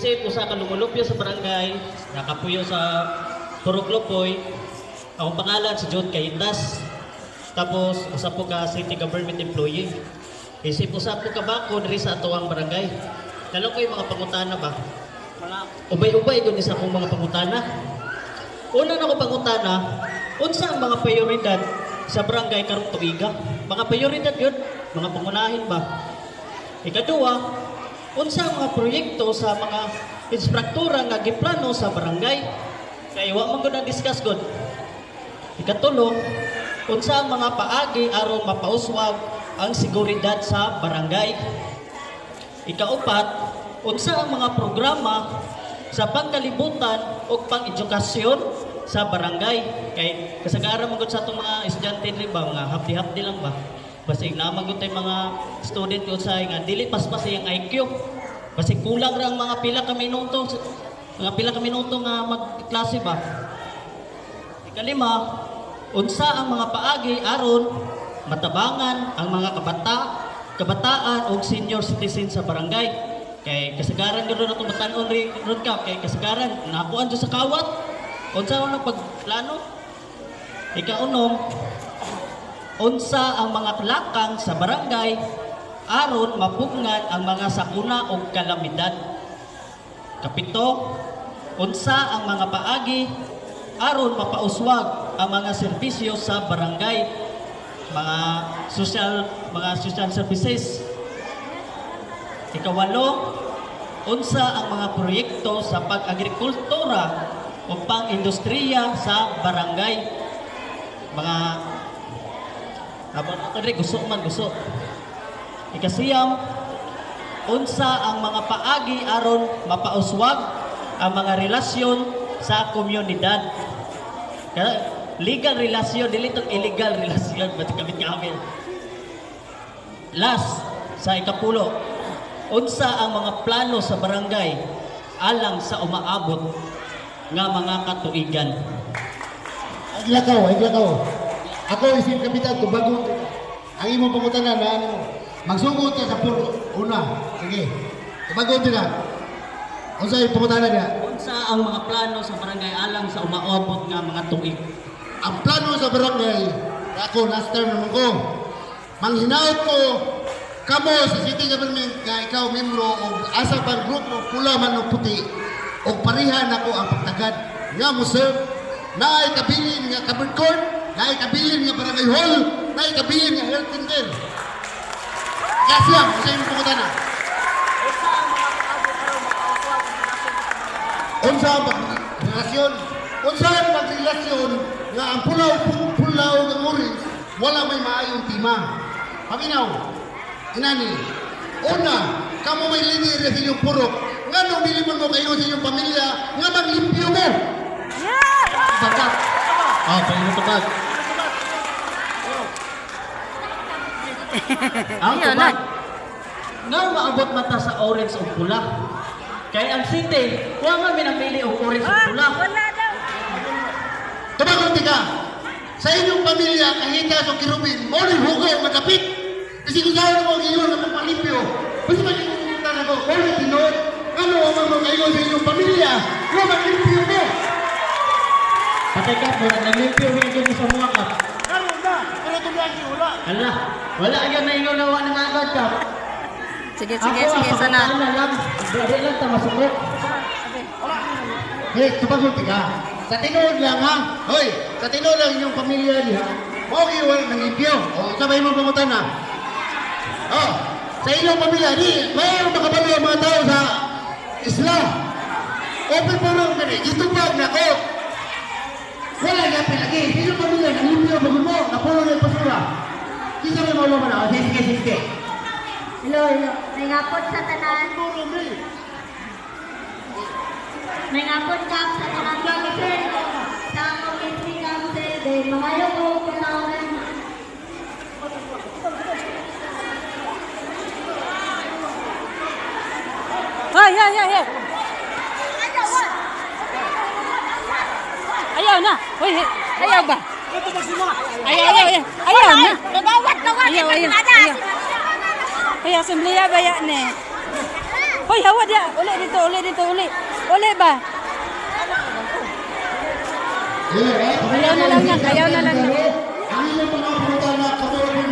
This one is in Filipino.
isip usa ka lumulupyo sa barangay, nakapuyo sa Purok Lupoy. Akong pangalan si John Caintas. Tapos usa po ka city government employee. Isip usa po ka bako diri sa atuang barangay. Kalo ko yung mga pangutana ba? Ubay-ubay gud sa akong mga pangutana. Una na ko pangutana, unsa ang mga prioridad sa barangay karong tuiga? Mga prioridad yun, mga pangunahin ba? Ikaduha, unsa ang mga proyekto sa mga infrastruktura nga giplano sa barangay? Kaya wa man gud discuss gud. Ikatulo, unsa ang mga paagi aron mapauswag ang seguridad sa barangay? Ikaupat, unsa ang mga programa sa pangkalibutan o pang-edukasyon sa barangay? Kay kasagaran man gud sa atong mga estudyante diri ba, mga hapdi-hapdi lang ba? Basig na man gud tay mga student ko sa nga dili paspas iyang IQ. Basig kulang ra ang mga pila ka minuto, nga magklase ba? Ikalima, unsa ang mga paagi aron matabangan ang mga kabataan o senior citizen sa barangay? Kay kasagaran gud na batan-on ri ka kay kasagaran nakuan sa kawat. Unsa ang pagplano? Ikaunom, unsa ang mga lakang sa barangay aron mapugngan ang mga sakuna o kalamidad? Kapito, unsa ang mga paagi aron mapauswag ang mga serbisyo sa barangay, mga social services? Ikawalo, unsa ang mga proyekto sa pag-agrikultura o pang-industriya sa barangay? Mga gusto. Ikasiyam, unsa ang mga paagi aron mapauswag ang mga relasyon sa komunidad? Legal relasyon, dili itong illegal relasyon, kamit. Last, sa ikapulo, unsa ang mga plano sa barangay alang sa umaabot nga mga katuigan? Iglakaw. Ako isip kapitan ko bago ang imong pangutanan na ano mo. Magsugod ka sa puro una. Sige. Bago na. Unsa yung pangutanan niya? Unsa ang mga plano sa barangay alang sa umaabot nga mga tuig? Ang plano sa barangay, ako last term naman ko. Manghinaot ko kamo sa city government nga ikaw membro o asa pang grupo pula man o puti o parihan ako ang pagtagad nga mo sir na ikabilin nga covered court, na ikabilin nga barangay hall, na ikabilin nga health center. Kasi ang sa imong pangutana. Unsa ang pagrelasyon? Unsa ang pagrelasyon nga ang pulaw ng orange wala may maayong tima. Paminaw. Inani, una, kamo may linir sa inyong purok. Nga nung biliman mo kayo sa inyong pamilya, nga maglimpyo mo. Bagat. Pwede mo tabag. Ang tabag, nga maabot mata sa orange o pula. Kaya ang city, huwag nga minamili o orange o pula. Wala daw. Tabagon ka, sa inyong pamilya, kahita sa kirubin, mo rin hugaw magapit. Kasi kung saan mo ngayon na magpalimpyo, basta magkikita na ko, kung tinod, ano ang mga kayo sa inyong pamilya, kung maglimpyo mo. Patay ka po, naglimpyo mo yun sa mga ka. Karoon na, pero tuloy wala. Ala, wala yan na inyo nawa ng agad ka. Sige, Ako, sana. ang lang, brother lang, tamasukot. Hey, tabagon ka. Sa tinod lang ha. Hoy, sa tinod lang inyong pamilya niya. Okay, wala nang limpyo. O, sabay mo pangutan na. Oh, sa inyong pamilya, di, mayroon makabalo ang mga tao sa isla. Open po lang kami, itubag na ko. Wala yapin lagi, sa inyong pamilya, nalimpyo, bagun mo, napulo na yung pasura. Kisa may maulo mo na, sige. Hello. May ngapon sa tanan. May ngapon kap sa tanan council. Sa community council. Dahil mga loko, kunawan. Hey. Ayaw na. Hoy, ayaw ba? Ayaw na. Babawat. Ayaw. Kaya asambleya ba yan eh? Hoy, hawa dia. Uli dito, uli dito, uli. Uli ba? Ayaw Ayaw na lang yan, ayaw na lang yan. Ang inyong mga pangutana, katulad